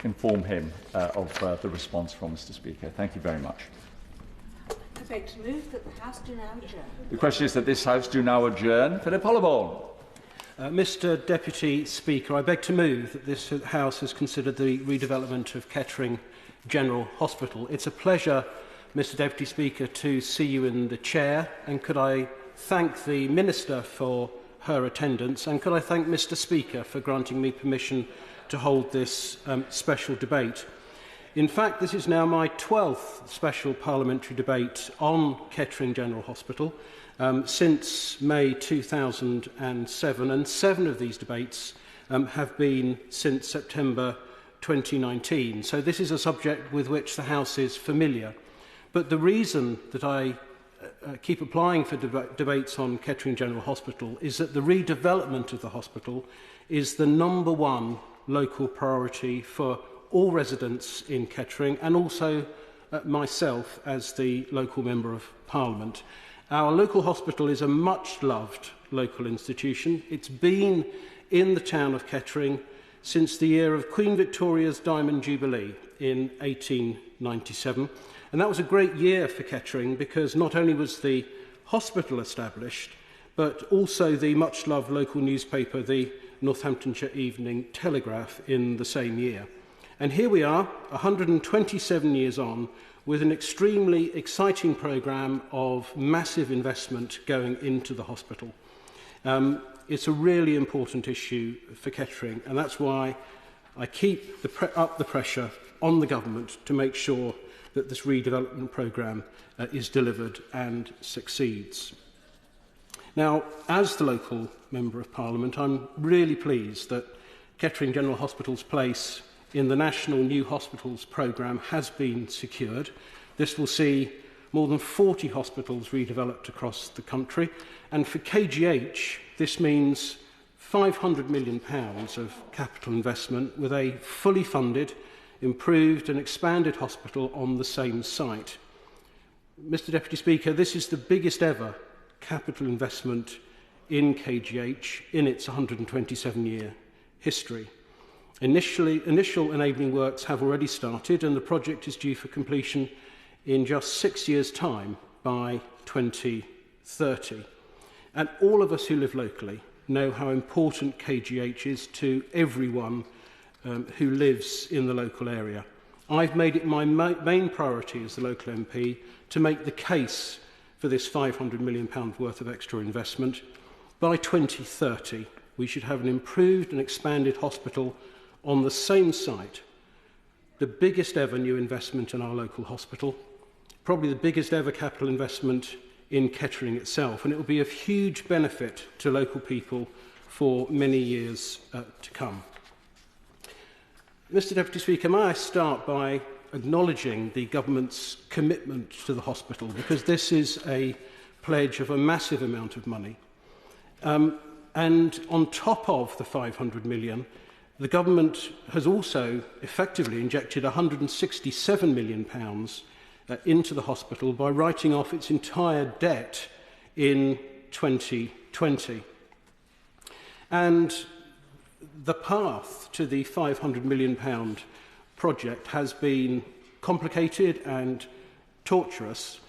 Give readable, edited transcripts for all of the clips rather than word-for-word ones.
inform him of the response from Mr. Speaker. Thank you very much. I beg to move that the House do now adjourn. The question is that this House do now adjourn. Philip Hollobone. Mr. Deputy Speaker, I beg to move that this House has considered the redevelopment of Kettering General Hospital. It's a pleasure, Mr. Deputy Speaker, to see you in the chair, and could I thank the Minister for her attendance, and could I thank Mr. Speaker for granting me permission to hold this special debate. In fact, this is now my 12th special parliamentary debate on Kettering General Hospital since May 2007, and 7 of these debates have been since September 2019. So this is a subject with which the House is familiar. But the reason that I keep applying for debates on Kettering General Hospital is that the redevelopment of the hospital is the #1 local priority for all residents in Kettering, and also myself as the local Member of Parliament. Our local hospital is a much-loved local institution. It's been in the town of Kettering since the year of Queen Victoria's Diamond Jubilee in 1897. And that was a great year for Kettering because not only was the hospital established, but also the much-loved local newspaper, the Northamptonshire Evening Telegraph, in the same year. And here we are, 127 years on, with an extremely exciting programme of massive investment going into the hospital. It's a really important issue for Kettering, and that's why I keep up the pressure on the government to make sure that this redevelopment programme is delivered and succeeds. Now, as the local Member of Parliament, I'm really pleased that Kettering General Hospital's place in the National New Hospitals programme has been secured. This will see more than 40 hospitals redeveloped across the country, and for KGH this means £500 million of capital investment with a fully funded, improved and expanded hospital on the same site. Mr. Deputy Speaker, this is the biggest ever capital investment in KGH in its 127-year history. Initial enabling works have already started, and the project is due for completion in just 6 years' time, by 2030. And all of us who live locally know how important KGH is to everyone who lives in the local area. I've made it my main priority as the local MP to make the case for this £500 million worth of extra investment. By 2030, we should have an improved and expanded hospital on the same site, the biggest ever new investment in our local hospital, probably the biggest ever capital investment in Kettering itself, and it will be of huge benefit to local people for many years to come. Mr. Deputy Speaker, may I start by acknowledging the government's commitment to the hospital, because this is a pledge of a massive amount of money. And on top of the £500 million, the government has also effectively injected £167 million into the hospital by writing off its entire debt in 2020. And the path to the £500 million project has been complicated and tortuous,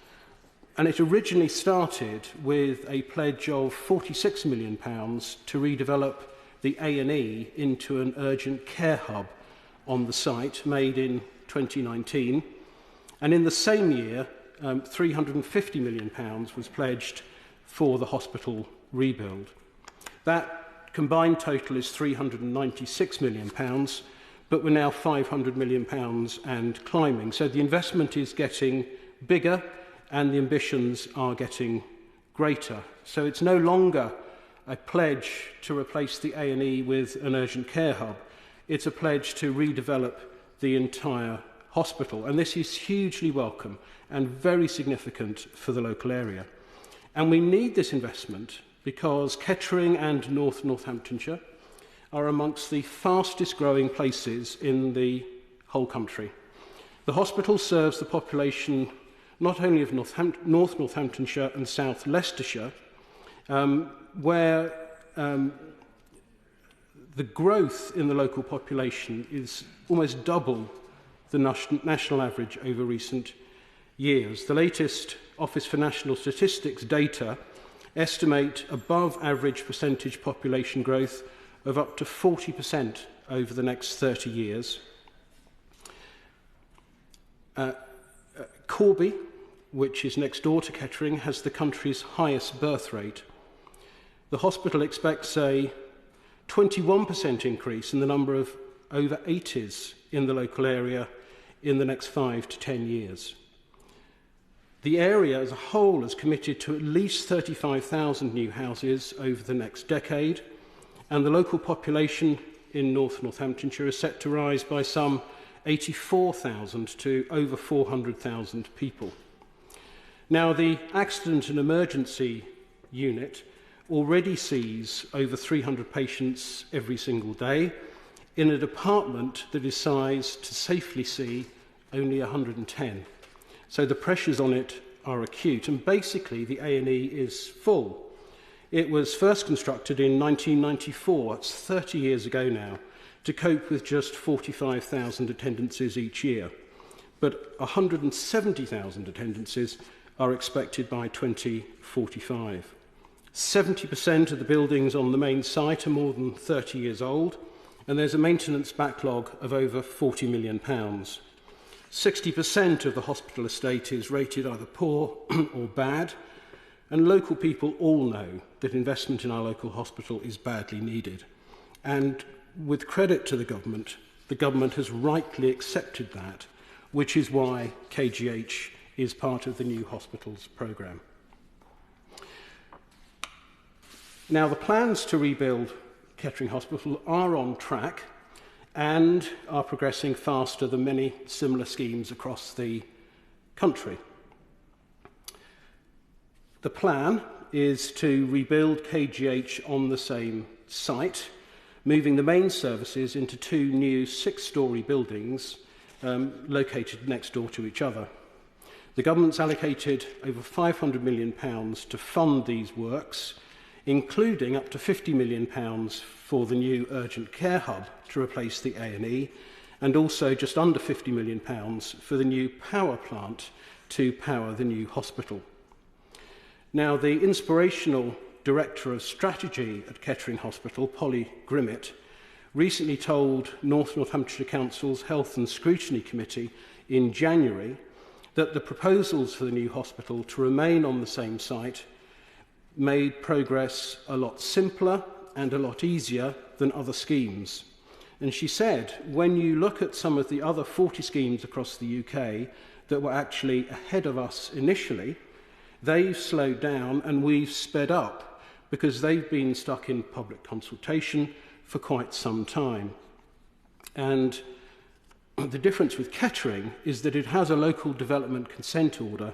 and it originally started with a pledge of £46 million to redevelop the A&E into an urgent care hub on the site, made in 2019. And in the same year, £350 million was pledged for the hospital rebuild. That combined total is £396 million, but we're now £500 million and climbing. So the investment is getting bigger and the ambitions are getting greater. So it's no longer a pledge to replace the A&E with an urgent care hub. It's a pledge to redevelop the entire hospital, and this is hugely welcome and very significant for the local area. And we need this investment because Kettering and North Northamptonshire are amongst the fastest growing places in the whole country. The hospital serves the population not only of North Northamptonshire and South Leicestershire, where the growth in the local population is almost double the national average over recent years. The latest Office for National Statistics data estimate above average percentage population growth of up to 40% over the next 30 years. Corby, which is next door to Kettering, has the country's highest birth rate. The hospital expects a 21% increase in the number of over 80s in the local area in the next 5 to 10 years. The area as a whole is committed to at least 35,000 new houses over the next decade, and the local population in North Northamptonshire is set to rise by some 84,000 to over 400,000 people. Now, the Accident and Emergency Unit already sees over 300 patients every single day in a department that is sized to safely see only 110. So the pressures on it are acute, and basically the A&E is full. It was first constructed in 1994, it's 30 years ago now, to cope with just 45,000 attendances each year. But 170,000 attendances are expected by 2045. 70% of the buildings on the main site are more than 30 years old, and there's a maintenance backlog of over £40 million. 60% of the hospital estate is rated either poor or bad, and local people all know that investment in our local hospital is badly needed. And with credit to the government has rightly accepted that, which is why KGH is part of the new hospitals programme. Now, the plans to rebuild Kettering Hospital are on track and are progressing faster than many similar schemes across the country. The plan is to rebuild KGH on the same site, moving the main services into two new 6-storey buildings located next door to each other. The government's allocated over £500 million to fund these works, including up to £50 million for the new urgent care hub to replace the A&E, and also just under £50 million for the new power plant to power the new hospital. Now, the inspirational Director of Strategy at Kettering Hospital, Polly Grimmett, recently told North Northamptonshire Council's Health and Scrutiny Committee in January that the proposals for the new hospital to remain on the same site made progress a lot simpler and a lot easier than other schemes. And she said, when you look at some of the other 40 schemes across the UK that were actually ahead of us initially, they've slowed down and we've sped up because they've been stuck in public consultation for quite some time. And the difference with Kettering is that it has a local development consent order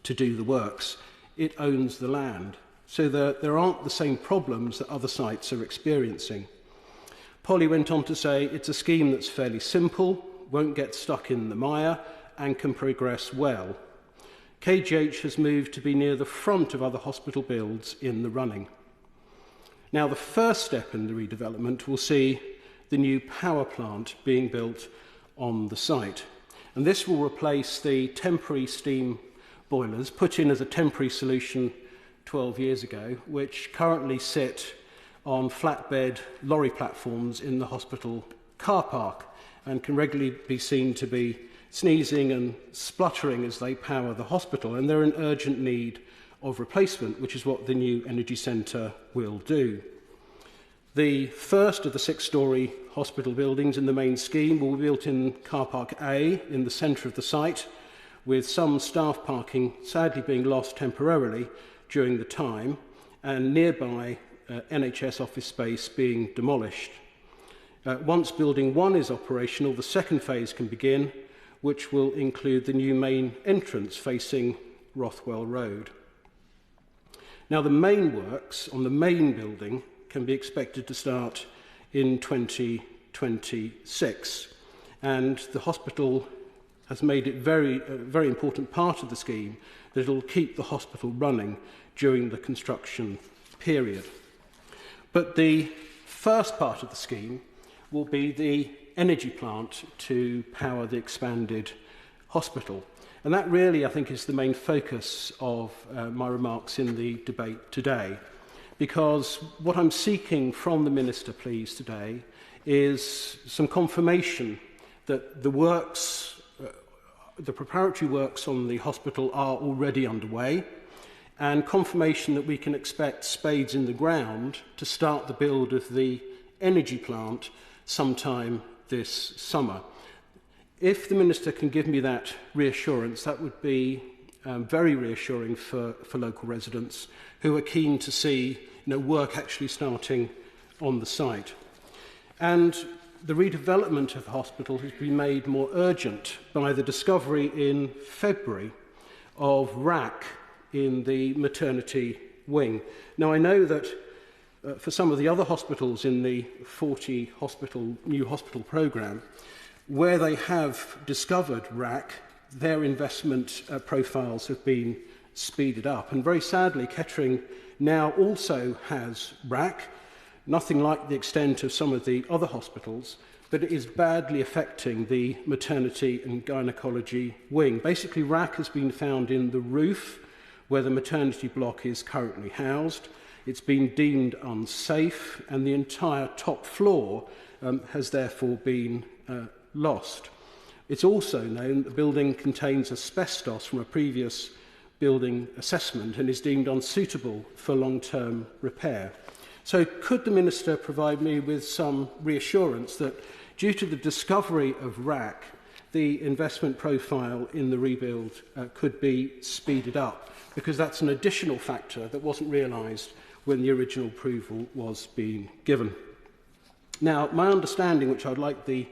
to do the works. It owns the land. So there aren't the same problems that other sites are experiencing. Polly went on to say it's a scheme that's fairly simple, won't get stuck in the mire, and can progress well. KGH has moved to be near the front of other hospital builds in the running. Now, the first step in the redevelopment will see the new power plant being built on the site. And this will replace the temporary steam boilers put in as a temporary solution 12 years ago, which currently sit on flatbed lorry platforms in the hospital car park and can regularly be seen to be sneezing and spluttering as they power the hospital, and they're in urgent need of replacement, which is what the new energy centre will do. The first of the 6-storey hospital buildings in the main scheme will be built in Car Park A in the centre of the site, with some staff parking sadly being lost temporarily during the time, and nearby NHS office space being demolished. Once Building 1 is operational, the second phase can begin, which will include the new main entrance facing Rothwell Road. Now, the main works on the main building can be expected to start in 2026, and the hospital has made it a very important part of the scheme that it will keep the hospital running during the construction period. But the first part of the scheme will be the energy plant to power the expanded hospital. And that really, I think, is the main focus of my remarks in the debate today, because what I'm seeking from the Minister, please, today is some confirmation that the works, the preparatory works on the hospital are already underway, and confirmation that we can expect spades in the ground to start the build of the energy plant sometime this summer. If the Minister can give me that reassurance, that would be very reassuring for local residents who are keen to see work actually starting on the site. And the redevelopment of the hospital has been made more urgent by the discovery in February of rack in the maternity wing. Now, I know that for some of the other hospitals in the 40 new hospital programme, where they have discovered rack, their investment profiles have been speeded up. And very sadly, Kettering now also has rack, nothing like the extent of some of the other hospitals, but it is badly affecting the maternity and gynaecology wing. Basically, rack has been found in the roof where the maternity block is currently housed. It's been deemed unsafe, and the entire top floor has therefore been lost. It's also known that the building contains asbestos from a previous building assessment and is deemed unsuitable for long-term repair. So could the Minister provide me with some reassurance that due to the discovery of rack, the investment profile in the rebuild could be speeded up? Because that's an additional factor that wasn't realised when the original approval was being given. Now, my understanding, which I'd like the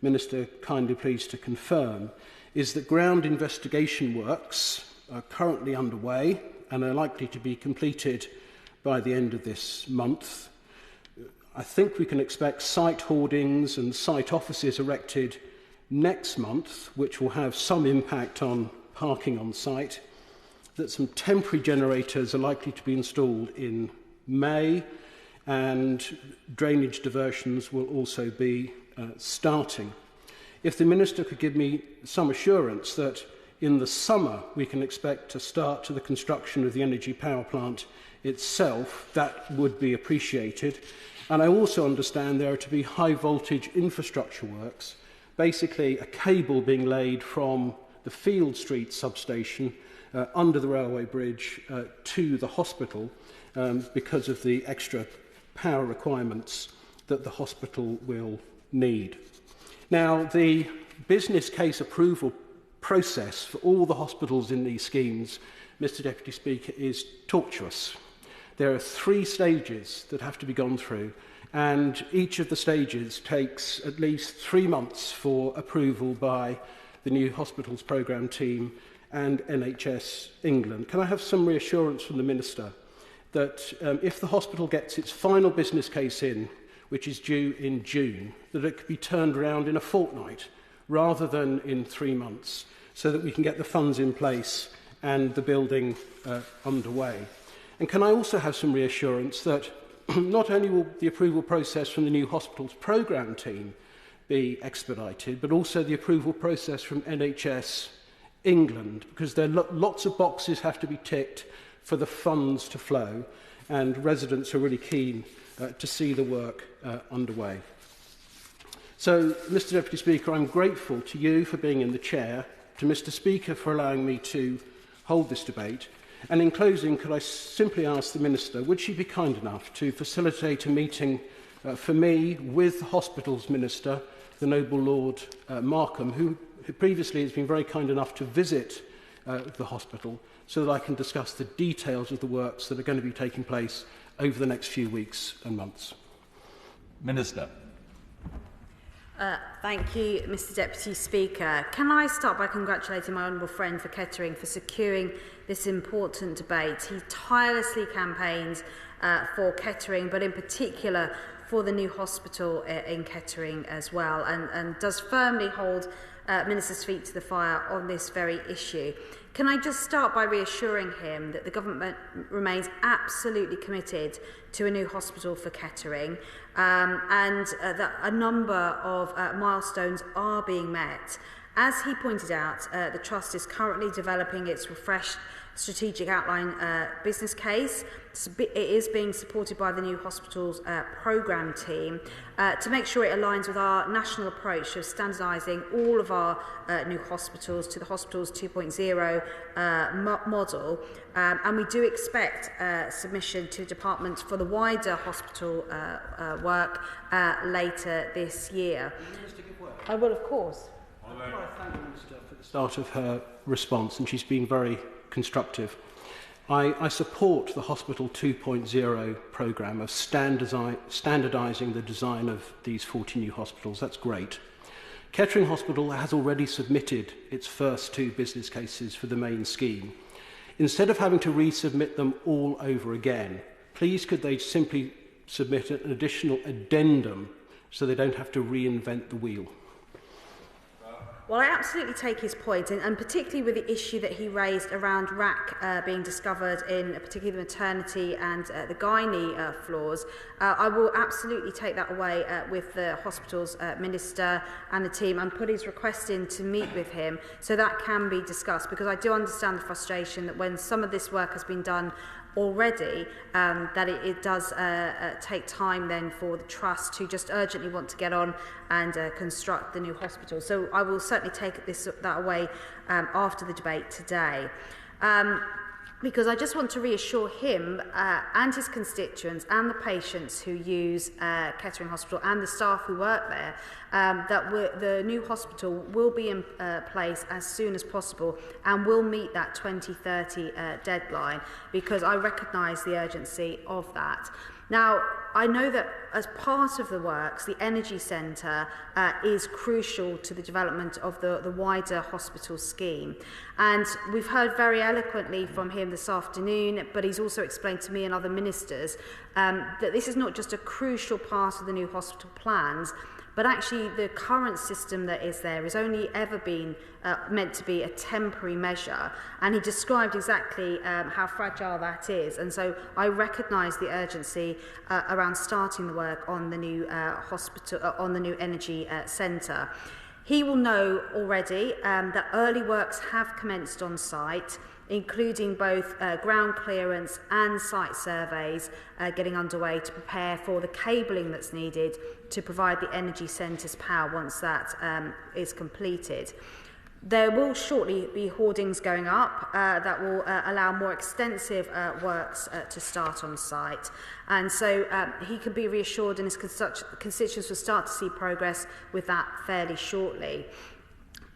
Minister kindly please to confirm, is that ground investigation works are currently underway and are likely to be completed by the end of this month. I think we can expect site hoardings and site offices erected next month, which will have some impact on parking on site, that some temporary generators are likely to be installed in May, and drainage diversions will also be starting. If the Minister could give me some assurance that in the summer we can expect to start to the construction of the energy power plant itself, that would be appreciated. And I also understand there are to be high voltage infrastructure works, basically a cable being laid from the Field Street substation under the railway bridge to the hospital because of the extra power requirements that the hospital will need. Now, the business case approval process for all the hospitals in these schemes, Mr. Deputy Speaker, is tortuous. There are 3 stages that have to be gone through, and each of the stages takes at least 3 months for approval by the new hospitals programme team and NHS England. Can I have some reassurance from the Minister that if the hospital gets its final business case in, which is due in June, that it could be turned around in a fortnight rather than in 3 months, so that we can get the funds in place and the building underway? And can I also have some reassurance that not only will the approval process from the new hospitals programme team be expedited, but also the approval process from NHS England, because there are lots of boxes have to be ticked for the funds to flow, and residents are really keen to see the work underway. So, Mr. Deputy Speaker, I'm grateful to you for being in the chair, to Mr. Speaker for allowing me to hold this debate, and in closing, could I simply ask the Minister, would she be kind enough to facilitate a meeting for me with the Hospitals Minister, the Noble Lord Markham, who previously has been very kind enough to visit the hospital, so that I can discuss the details of the works that are going to be taking place over the next few weeks and months. Minister. Thank you, Mr. Deputy Speaker. Can I start by congratulating my honourable friend for Kettering for securing this important debate. He tirelessly campaigns for Kettering, but in particular for the new hospital in Kettering as well, and does firmly hold Minister's feet to the fire on this very issue. Can I just start by reassuring him that the government remains absolutely committed to a new hospital for Kettering, and that a number of milestones are being met. As he pointed out, the Trust is currently developing its refreshed strategic outline business case. It is being supported by the new hospital's programme team to make sure it aligns with our national approach of standardising all of our new hospitals to the Hospitals 2.0 model. And we do expect submission to the Department for the wider hospital work later this year. I will, of course. I thank the Minister for the start of her response, and she's been very constructive. I support the Hospital 2.0 programme of standardising the design of these 40 new hospitals. That's great. Kettering Hospital has already submitted its first 2 business cases for the main scheme. Instead of having to resubmit them all over again, please could they simply submit an additional addendum so they don't have to reinvent the wheel? Well, I absolutely take his point, and particularly with the issue that he raised around RAC being discovered in particularly the maternity and the gynae floors. I will absolutely take that away with the hospital's minister and the team, and put his request in to meet with him so that can be discussed, because I do understand the frustration that when some of this work has been done already, that it does take time then for the Trust to just urgently want to get on and construct the new hospital. So I will certainly take that away after the debate today. Because I just want to reassure him and his constituents and the patients who use Kettering Hospital and the staff who work there that the new hospital will be in place as soon as possible and will meet that 2030 deadline, because I recognise the urgency of that. Now, I know that as part of the works, the Energy Centre is crucial to the development of the wider hospital scheme. And we've heard very eloquently from him this afternoon, but he's also explained to me and other ministers that this is not just a crucial part of the new hospital plans, but actually the current system that is there has only ever been meant to be a temporary measure, and he described exactly how fragile that is. And so I recognise the urgency around starting the work on the new hospital, on the new energy centre. He will know already that early works have commenced on site, including both ground clearance and site surveys getting underway to prepare for the cabling that's needed to provide the energy centre's power once that is completed. There will shortly be hoardings going up that will allow more extensive works to start on site. And so he can be reassured, and his constituents will start to see progress with that fairly shortly.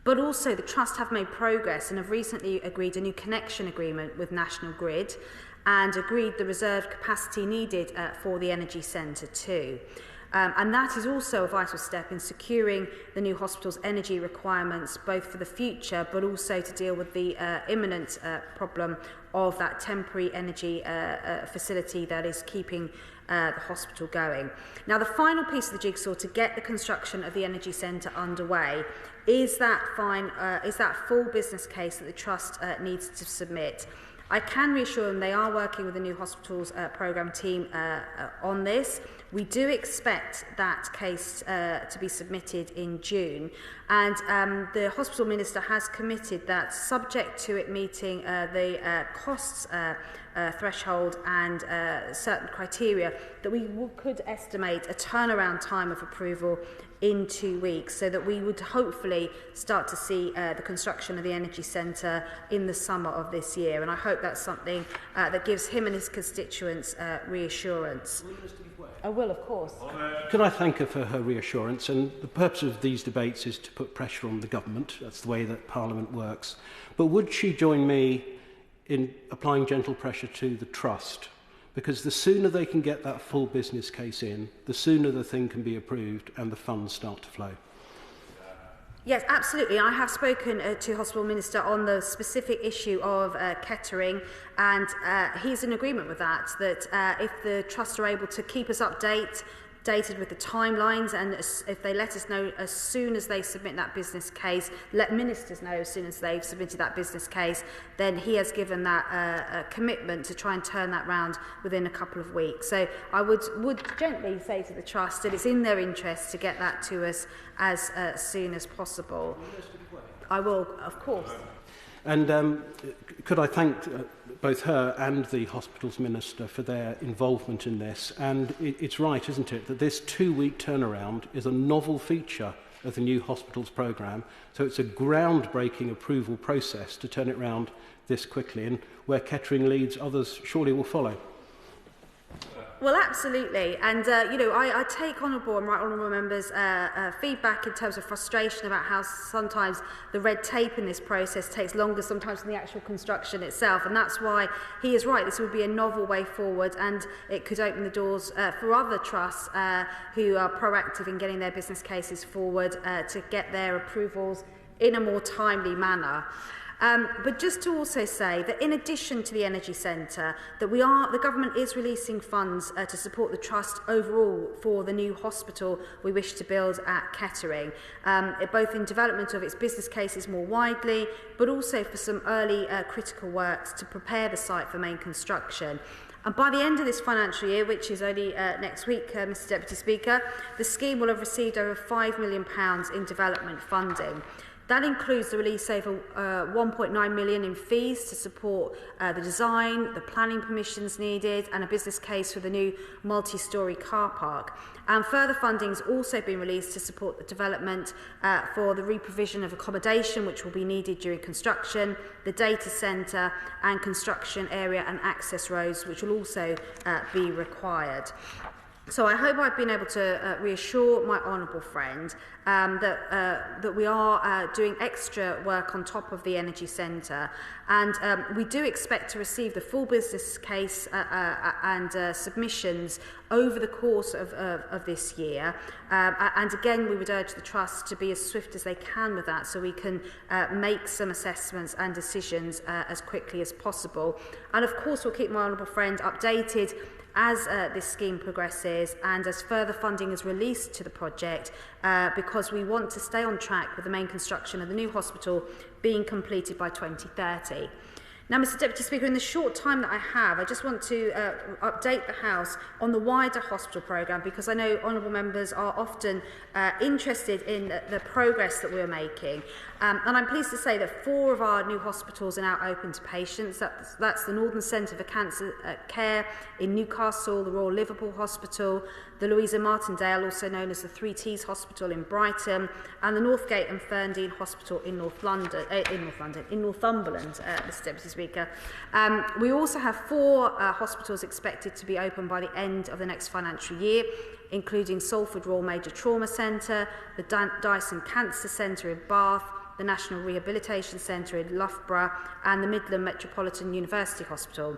But also the Trust have made progress and have recently agreed a new connection agreement with National Grid and agreed the reserved capacity needed for the energy centre too. And that is also a vital step in securing the new hospital's energy requirements, both for the future but also to deal with the imminent problem of that temporary energy facility that is keeping the hospital going. Now, the final piece of the jigsaw to get the construction of the energy centre underway is that full business case that the Trust needs to submit. I can reassure them they are working with the new hospital's programme team on this. We do expect that case to be submitted in June, and the hospital minister has committed that, subject to it meeting the costs threshold and certain criteria, that we could estimate a turnaround time of approval in 2 weeks, so that we would hopefully start to see the construction of the energy centre in the summer of this year. And I hope that's something that gives him and his constituents reassurance. I will, of course. Can I thank her for her reassurance? And the purpose of these debates is to put pressure on the government. That's the way that Parliament works. But would she join me in applying gentle pressure to the Trust? Because the sooner they can get that full business case in, the sooner the thing can be approved and the funds start to flow. Yes, absolutely. I have spoken to Hospital Minister on the specific issue of Kettering, and he's in agreement with that, if the Trust are able to keep us updated updated with the timelines, and if they let us know as soon as they submit that business case, let ministers know as soon as they've submitted that business case, then he has given that commitment to try and turn that round within a couple of weeks. So I would gently say to the Trust that it's in their interest to get that to us as soon as possible. I will, of course. And could I thank both her and the Hospitals Minister for their involvement in this. And it's right, isn't it, that this 2-week turnaround is a novel feature of the new hospitals programme. So it's a groundbreaking approval process to turn it round this quickly. And where Kettering leads, others surely will follow. Well, absolutely. And, I take honourable and right honourable members' feedback in terms of frustration about how sometimes the red tape in this process takes longer sometimes than the actual construction itself. And that's why he is right. This would be a novel way forward, and it could open the doors for other trusts who are proactive in getting their business cases forward to get their approvals in a more timely manner. But just to also say that in addition to the Energy Centre, that the government is releasing funds to support the Trust overall for the new hospital we wish to build at Kettering, both in development of its business cases more widely, but also for some early critical works to prepare the site for main construction. And by the end of this financial year, which is only next week, Mr Deputy Speaker, the scheme will have received over £5 million in development funding. That includes the release of £1.9 million in fees to support the design, the planning permissions needed, and a business case for the new multi-storey car park. And further funding has also been released to support the development for the reprovision of accommodation, which will be needed during construction, the data centre, and construction area and access roads, which will also be required. So I hope I've been able to reassure my honourable friend that we are doing extra work on top of the Energy Centre, and we do expect to receive the full business case and submissions over the course of this year. And again, we would urge the Trust to be as swift as they can with that, so we can make some assessments and decisions as quickly as possible. And of course, we'll keep my honourable friend updated as this scheme progresses and as further funding is released to the project, because we want to stay on track with the main construction of the new hospital being completed by 2030. Now, Mr Deputy Speaker, in the short time that I have, I just want to update the House on the wider hospital programme, because I know honourable members are often interested in the progress that we're making. And I'm pleased to say that 4 of our new hospitals are now open to patients. That's the Northern Centre for Cancer Care in Newcastle, the Royal Liverpool Hospital, the Louisa Martindale, also known as the 3Ts Hospital in Brighton, and the Northgate and Ferndean Hospital in Northumberland, Mr Deputy Speaker. We also have 4 hospitals expected to be open by the end of the next financial year, including Salford Royal Major Trauma Centre, the Dyson Cancer Centre in Bath, the National Rehabilitation Centre in Loughborough, and the Midland Metropolitan University Hospital.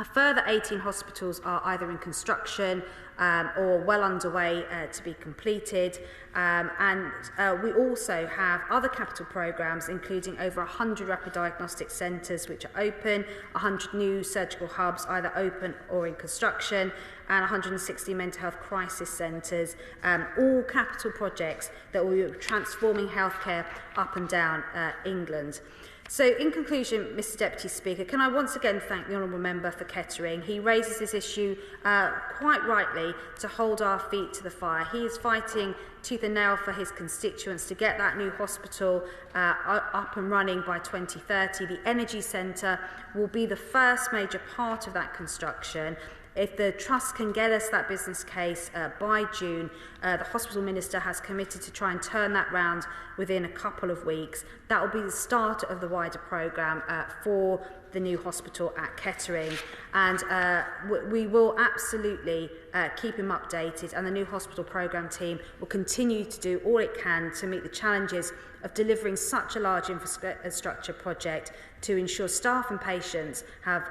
A further 18 hospitals are either in construction or well underway to be completed. And we also have other capital programmes, including over 100 rapid diagnostic centres which are open, 100 new surgical hubs either open or in construction, and 160 mental health crisis centres, all capital projects that will be transforming healthcare up and down England. So, in conclusion, Mr Deputy Speaker, can I once again thank the Honourable Member for Kettering. He raises this issue quite rightly to hold our feet to the fire. He is fighting tooth and nail for his constituents to get that new hospital up and running by 2030. The Energy Centre will be the first major part of that construction. If the Trust can get us that business case by June, the Hospital Minister has committed to try and turn that round within a couple of weeks. That will be the start of the wider programme for the new hospital at Kettering. And we will absolutely keep him updated, and the new hospital programme team will continue to do all it can to meet the challenges of delivering such a large infrastructure project to ensure staff and patients have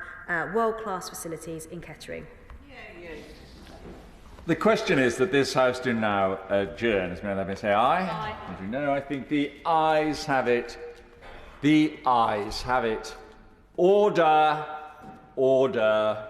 world-class facilities in Kettering. The question is that this House do now adjourn. As let me say aye. Aye. As you know, I think the ayes have it. The ayes have it. Order. Order.